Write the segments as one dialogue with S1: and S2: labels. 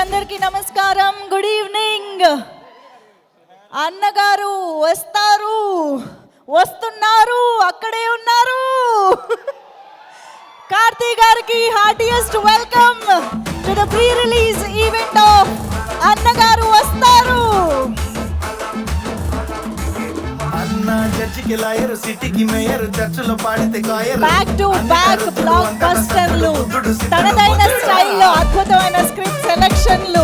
S1: అందరికీ నమస్కారం. Good evening. అన్నగారు వస్తున్నారు, అక్కడే ఉన్నారు. కార్తీ గారికి heartiest welcome to the pre release event of Annagaru వస్తారు. బ్యాక్ టు బ్యాక్ బ్లాక్ బస్టర్లు, తనదైన స్టైల్లో అద్భుతమైన స్క్రిప్ట్ సెలక్షన్లు,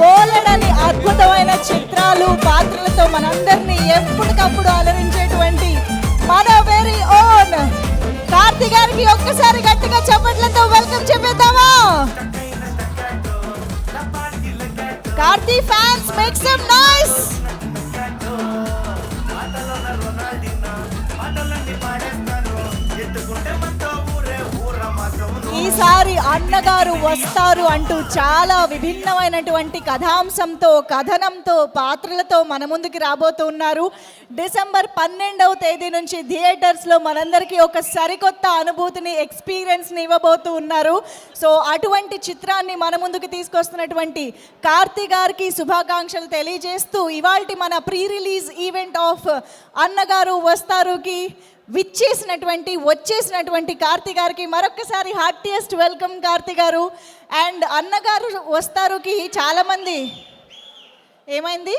S1: బోలెడని అద్భుతమైన చిత్రాలు, పాత్రలతో మనందరినీ ఎప్పటికప్పుడు అలరించేటువంటి మన వెరీ ఓన్ కార్తీ గారికి ఒక్కసారి గట్టిగా చప్పట్లతో వెల్కమ్ చెప్పేద్దామా? Karthi fans make some noise. ఈసారి అన్నగారు వస్తారు అంటూ చాలా విభిన్నమైనటువంటి కథాంశంతో, కథనంతో, పాత్రలతో మన ముందుకు రాబోతున్నారు. డిసెంబర్ 12వ తేదీ నుంచి థియేటర్స్లో మనందరికీ ఒక సరికొత్త అనుభూతిని, ఎక్స్పీరియన్స్ని ఇవ్వబోతూ ఉన్నారు. సో అటువంటి చిత్రాన్ని మన ముందుకు తీసుకొస్తున్నటువంటి కార్తీ గారికి శుభాకాంక్షలు తెలియజేస్తూ ఇవాల్టి మన ప్రీ రిలీజ్ ఈవెంట్ ఆఫ్ అన్నగారు వస్తారుకి వచ్చేసినటువంటి కార్తీ గారికి మరొకసారి హార్టియెస్ట్ వెల్కమ్ కార్తీ గారు. అండ్ అన్నగారు వస్తారుకి చాలామంది ఏమైంది?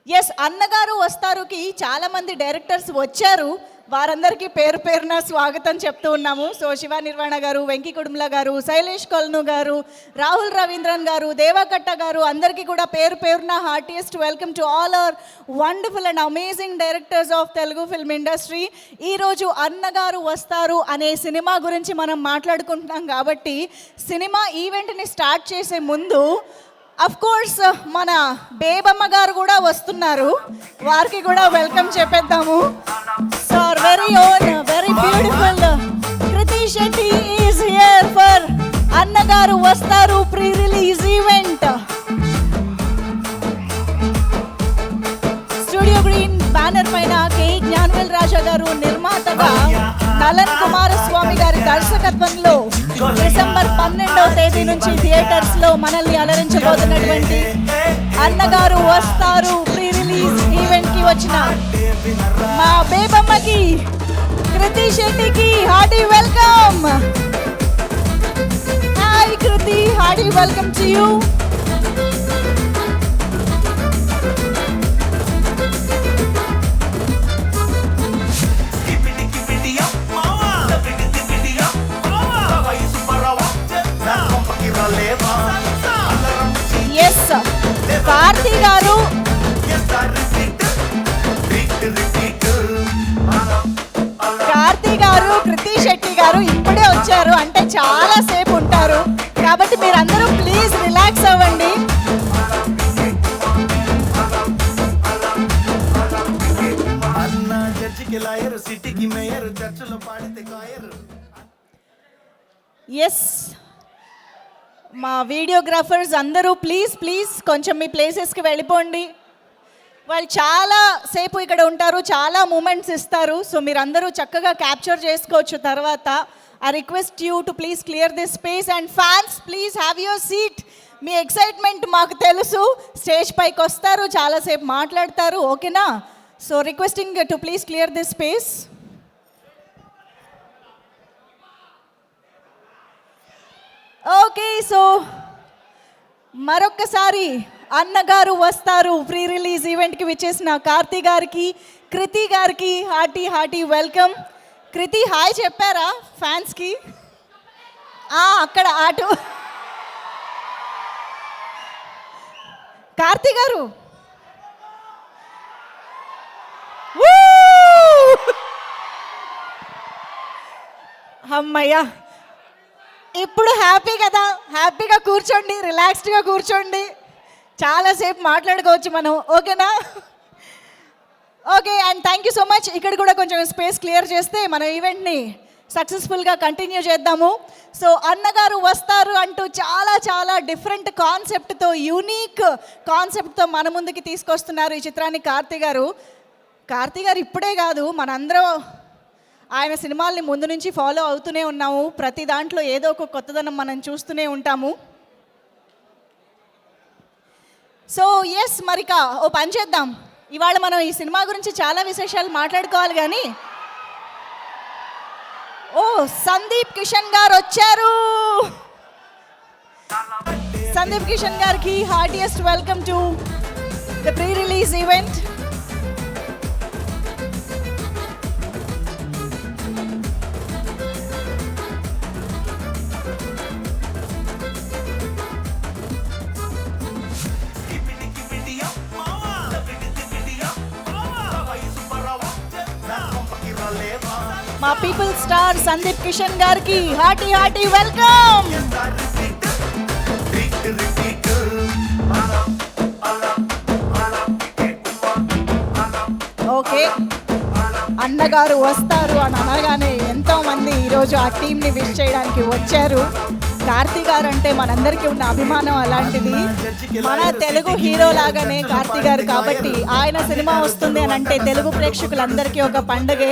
S1: ఎస్, అన్నగారు వస్తారుకి చాలామంది డైరెక్టర్స్ వచ్చారు. వారందరికీ పేరు పేరున స్వాగతం చెప్తూ ఉన్నాము. సో శివ నిర్వాణ గారు, వెంకీ కుడుముల గారు, శైలేష్ కొల్ను గారు, రాహుల్ రవీంద్రన్ గారు, దేవకట్ట గారు, అందరికీ కూడా పేరు పేరున heartiest welcome to all our wonderful and amazing directors of Telugu film industry. ఈరోజు అన్నగారు వస్తారు అనే సినిమా గురించి మనం మాట్లాడుకుంటున్నాం కాబట్టి సినిమా ఈవెంట్ని స్టార్ట్ చేసే ముందు అఫ్ కోర్స్ మన బేబమ్మ గారు కూడా వస్తున్నారు. వారికి కూడా వెల్కమ్ చెప్పేద్దాము. So very own, very beautiful Krithi Shetty is here for Annagaru Vastaru pre release event. Studio green banner పైన కే జ్ఞానవేల్ రాజా గారు నిర్మాతగా, నలన్ కుమారస్వామి గారి దర్శకత్వంలో డిసెంబర్ 12వ తేదీ నుంచి థియేటర్స్ లో మనల్ని అలరించబోతున్నటువంటి అన్నగారు వస్తారు ప్రీ రిలీజ్ ఈవెంట్ కి వచ్చిన మా బేబమ్మకి, కృతి శెట్టికి hearty welcome. Hi Krithi, hearty welcome to you. Yes, Karthi గారు కృతి శెట్టి గారు ఇప్పుడే వచ్చారు అంటే చాలా సేపు ఉంటారు. కాబట్టి మీరందరూ ప్లీజ్ రిలాక్స్ అవ్వండి. ఎస్, మా వీడియోగ్రాఫర్స్ అందరూ ప్లీజ్ కొంచెం మీ ప్లేసెస్కి వెళ్ళిపోండి. వాళ్ళు చాలా సేపు ఇక్కడ ఉంటారు, చాలా మూమెంట్స్ ఇస్తారు. సో మీరందరూ చక్కగా క్యాప్చర్ చేసుకోవచ్చు తర్వాత. I request you to please clear this space. And fans please have your seat. Me excitement మాకు తెలుసు. స్టేజ్ పైకి వస్తారు, చాలాసేపు మాట్లాడతారు, ఓకేనా? So requesting to please clear this space. Okay, so మరొక్కసారి అన్నగారు వస్తారు ప్రీ రిలీజ్ ఈవెంట్కి విచ్చేసిన కార్తీ గారికి, కృతి గారికి హార్టీ వెల్కమ్. కృతి హాయ్ చెప్పారా ఫ్యాన్స్కి? అక్కడ ఆటో. కార్తీ గారు అమ్మయ్యా, ఇప్పుడు హ్యాపీ కదా, హ్యాపీగా కూర్చోండి, రిలాక్స్డ్గా కూర్చోండి, చాలాసేపు మాట్లాడుకోవచ్చు మనం, ఓకేనా? Okay, and thank you so much. ఇక్కడ కూడా కొంచెం స్పేస్ క్లియర్ చేస్తే మన ఈవెంట్ని సక్సెస్ఫుల్గా కంటిన్యూ చేద్దాము. సో అన్నగారు వస్తారు అంటూ చాలా డిఫరెంట్ కాన్సెప్ట్తో, యూనిక్ కాన్సెప్ట్తో మన ముందుకి తీసుకొస్తున్నారు ఈ చిత్రాన్ని కార్తీ గారు. కార్తీ గారు ఇప్పుడే కాదు, మనందరం ఆయన సినిమాల్ని ముందు నుంచి ఫాలో అవుతూనే ఉన్నాము. ప్రతి దాంట్లో ఏదో ఒక కొత్తదనం మనం చూస్తూనే ఉంటాము. సో ఎస్ మరిక ఓ పని చేద్దాం. ఇవాళ మనం ఈ సినిమా గురించి చాలా విశేషాలు మాట్లాడుకోవాలి కానీ ఓ సందీప్ కిషన్ గారు వచ్చారు. సందీప్ కిషన్ గారికి heartiest welcome to the pre release event. మా పీపుల్ స్టార్ సందీప్ కిషన్ గారికి హార్టీ వెల్కమ్. ఓకే, అన్నగారు వస్తారు అని అనగానే ఎంతోమంది ఈరోజు ఆ టీంని విష్ చేయడానికి వచ్చారు. కార్తీ గారు అంటే మనందరికీ ఉన్న అభిమానం అలాంటిది. మన తెలుగు హీరో లాగానే కార్తీ గారు కాబట్టి ఆయన సినిమా వస్తుంది అని అంటే తెలుగు ప్రేక్షకులందరికీ ఒక పండగే.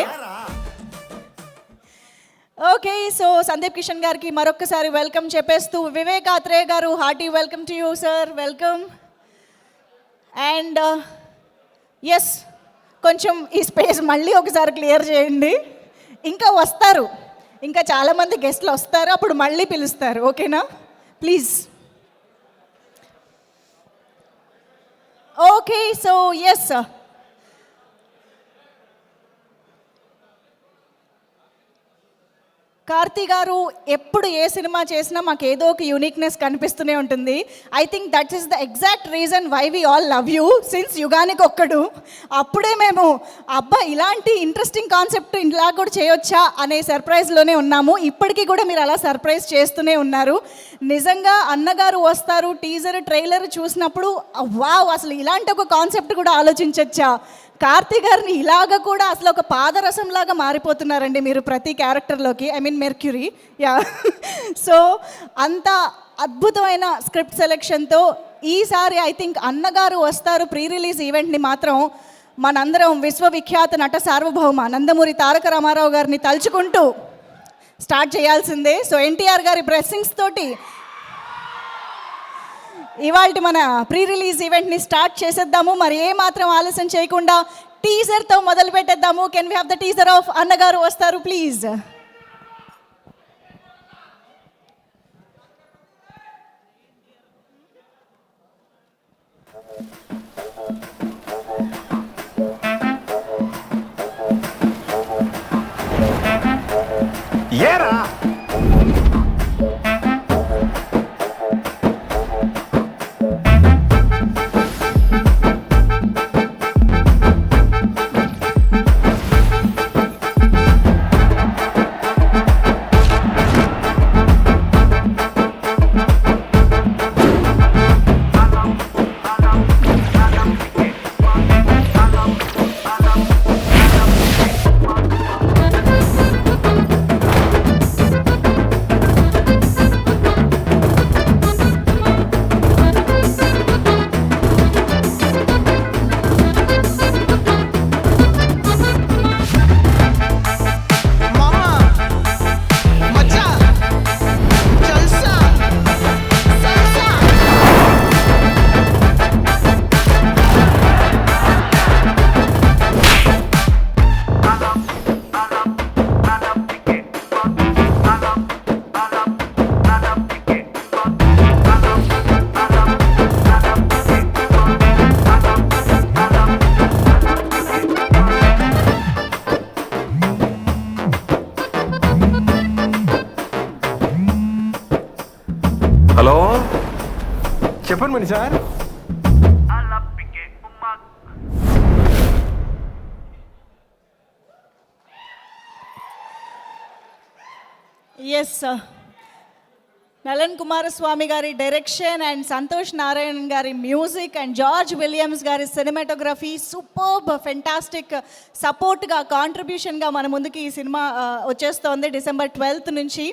S1: ఓకే, సో సందీప్ కిషన్ గారికి మరొకసారి వెల్కమ్ చెప్పేస్తూ వివేక్ ఆత్రేయ గారు hearty welcome to you sir, welcome. And yes, కొంచెం ఈ స్పేస్ మళ్ళీ ఒకసారి క్లియర్ చేయండి. ఇంకా వస్తారు, ఇంకా చాలామంది గెస్ట్లు వస్తారు, అప్పుడు మళ్ళీ పిలుస్తారు. ఓకేనా, please. Okay, so yes, Karthi గారు ఎప్పుడు ఏ సినిమా చేసినా మాకు ఏదో ఒక యూనిక్నెస్ కనిపిస్తూనే ఉంటుంది. I think that is the exact reason why we all love you since Yuganiki Okkadu. అప్పుడే మేము అబ్బా ఇలాంటి ఇంట్రెస్టింగ్ కాన్సెప్ట్ ఇలా కూడా చేయొచ్చా అనే సర్ప్రైజ్లోనే ఉన్నాము. ఇప్పటికీ కూడా మీరు అలా సర్ప్రైజ్ చేస్తూనే ఉన్నారు. నిజంగా అన్నగారు వస్తారు టీజర్ ట్రైలర్ చూసినప్పుడు వావ్ అసలు ఇలాంటి ఒక కాన్సెప్ట్ కూడా ఆలోచించవచ్చా. కార్తీ గారిని ఇలాగ కూడా అసలు ఒక పాదరసంలాగా మారిపోతున్నారండి మీరు ప్రతి క్యారెక్టర్లోకి, I mean mercury. Yeah, so అంత అద్భుతమైన స్క్రిప్ట్ సెలెక్షన్తో ఈసారి ఐ థింక్ అన్నగారు వస్తారు ప్రీ రిలీజ్ ఈవెంట్ని మాత్రం మనందరం విశ్వవిఖ్యాత నట సార్వభౌమ నందమూరి తారక రామారావు గారిని తలుచుకుంటూ స్టార్ట్ చేయాల్సిందే. సో ఎన్టీఆర్ గారి బ్లెస్సింగ్స్ తోటి ఇవాళ మన ప్రీ రిలీజ్ ఈవెంట్ని స్టార్ట్ చేసేద్దాము. మరి ఏ మాత్రం ఆలస్యం చేయకుండా టీజర్తో మొదలు పెట్టేద్దాము. Can we have the teaser of Annagaru Vastaru please.
S2: Hello చెప్పండి మణి సార్.
S1: ఎస్, నలన్ కుమారస్వామి గారి డైరెక్షన్ అండ్ సంతోష్ నారాయణ్ గారి మ్యూజిక్ అండ్ జార్జ్ విలియమ్స్ గారి సినిమాటోగ్రఫీ సూపర్బ్ ఫెంటాస్టిక్ సపోర్ట్గా కాంట్రిబ్యూషన్గా మన ముందుకి ఈ సినిమా వచ్చేస్తోంది December 12th నుంచి.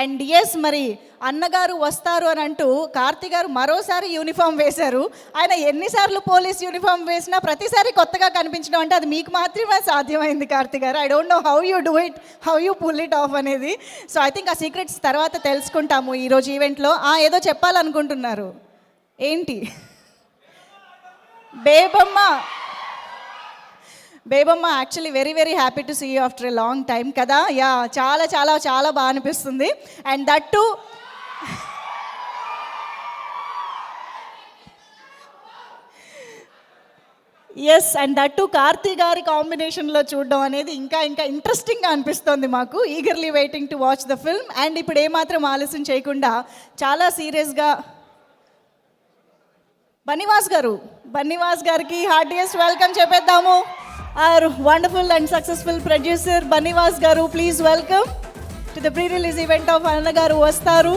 S1: అండ్ ఎస్, మరి అన్నగారు వస్తారు అని అంటూ కార్తీ గారు మరోసారి యూనిఫామ్ వేశారు. ఆయన ఎన్నిసార్లు పోలీస్ యూనిఫామ్ వేసినా ప్రతిసారి కొత్తగా కనిపించడం అంటే అది మీకు మాత్రమే సాధ్యమైంది కార్తీ గారు. I don't know how you do it, how you pull it off అనేది. సో ఐ థింక్ ఆ సీక్రెట్స్ తర్వాత తెలుసుకుంటాము ఈరోజు ఈవెంట్లో. ఏదో చెప్పాలనుకుంటున్నారు ఏంటి? Bebamma actually very very happy to see you after a long time కదా. యా, చాలా చాలా చాలా బాగా అనిపిస్తుంది. And that too yes, and that too Karthi గారి కాంబినేషన్లో చూడడం అనేది ఇంకా ఇంకా ఇంట్రెస్టింగ్గా అనిపిస్తుంది మాకు. Eagerly waiting to watch the film. And ఇప్పుడు ఏమాత్రం ఆలస్యం చేయకుండా చాలా సీరియస్గా బన్నీవాస్ గారికి హార్డియెస్ట్ వెల్కమ్ చెప్పేద్దాము. Our wonderful and successful producer Bunny Vas గారు, please welcome to the pre release event of Annagaru వస్తారు.